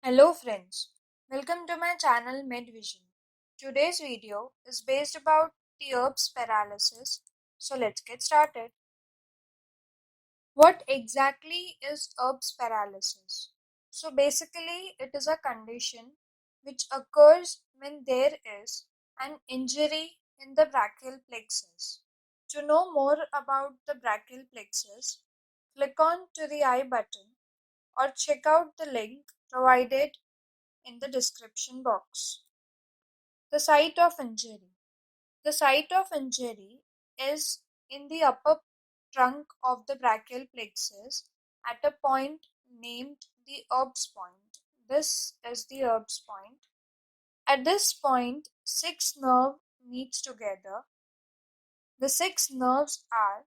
Hello friends, welcome to my channel MedVision. Today's video is based about the Erb's paralysis. So let's get started. What exactly is Erb's paralysis? So basically it is a condition which occurs when there is an injury in the brachial plexus. To know more about the brachial plexus, click on to the I button or check out the link provided in the description box. The site of injury. The site of injury is in the upper trunk of the brachial plexus at a point named the Erb's point. This is the Erb's point. At this point, six nerves meet together. The six nerves are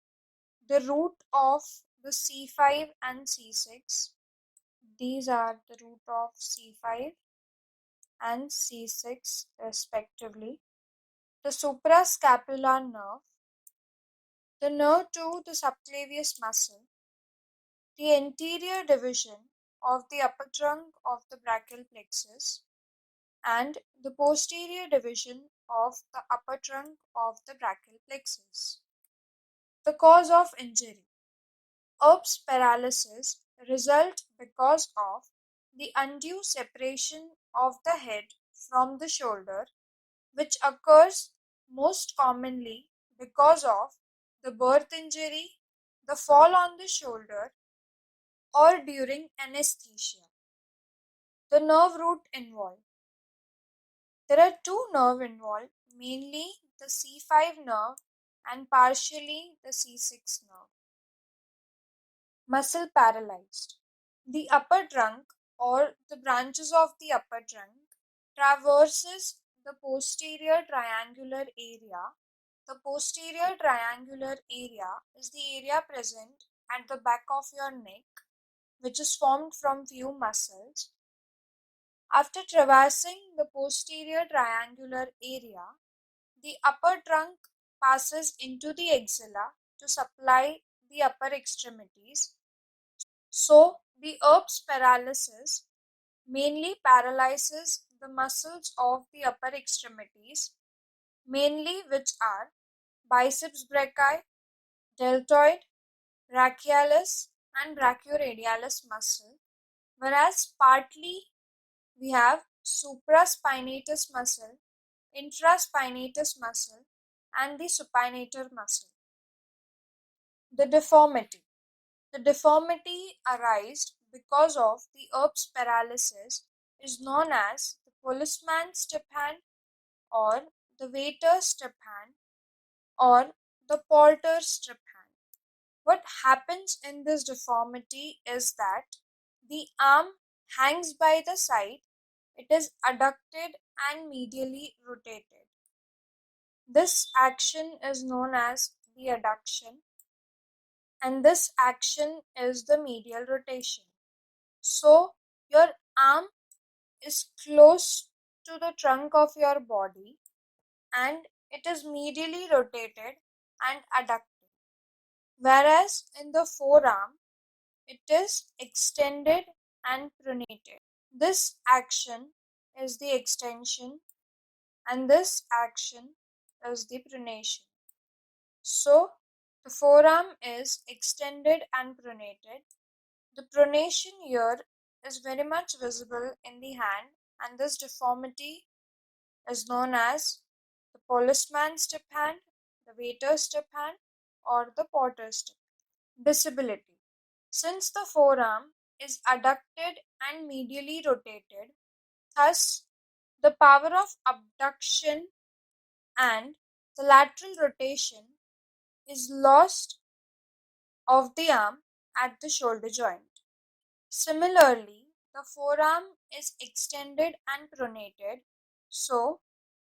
the root of the C5 and C6. These are the root of C5 and C6 respectively. The suprascapular nerve, the nerve to the subclavius muscle, the anterior division of the upper trunk of the brachial plexus, and the posterior division of the upper trunk of the brachial plexus. The cause of injury. Erb's paralysis result because of the undue separation of the head from the shoulder, which occurs most commonly because of the birth injury, the fall on the shoulder, or during anesthesia. The nerve root involved. There are two nerves involved, mainly the C5 nerve and partially the C6 nerve. Muscle paralyzed. The upper trunk or the branches of the upper trunk traverses the posterior triangular area. The posterior triangular area is the area present at the back of your neck, which is formed from few muscles. After traversing the posterior triangular area, the upper trunk passes into the axilla to supply the upper extremities. So, the Erb's paralysis mainly paralyzes the muscles of the upper extremities, mainly which are biceps brachii, deltoid, brachialis, and brachioradialis muscle, whereas partly we have supraspinatus muscle, infraspinatus muscle, and the supinator muscle. The deformity. The deformity arised because of the Erb's paralysis is known as the policeman's step hand or the waiter's step hand or the porter's step hand. What happens in this deformity is that the arm hangs by the side, it is adducted and medially rotated. This action is known as the adduction, and this action is the medial rotation. So, your arm is close to the trunk of your body and it is medially rotated and adducted. Whereas in the forearm, it is extended and pronated. This action is the extension and this action is the pronation. So, the forearm is extended and pronated. The pronation here is very much visible in the hand, and this deformity is known as the policeman's step hand, the waiter's step hand, or the porter's step. Disability. Since the forearm is adducted and medially rotated, thus the power of abduction and the lateral rotation is lost of the arm at the shoulder joint. Similarly, the forearm is extended and pronated, so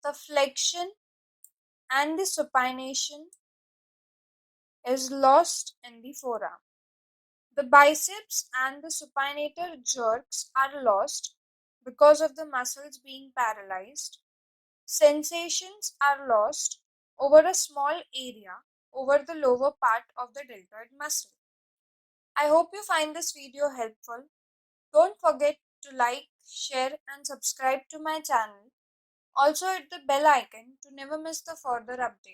the flexion and the supination is lost in the forearm. The biceps and the supinator jerks are lost because of the muscles being paralyzed. Sensations are lost over a small area over the lower part of the deltoid muscle. I hope you find this video helpful. Don't forget to like, share, and subscribe to my channel. Also, hit the bell icon to never miss the further updates.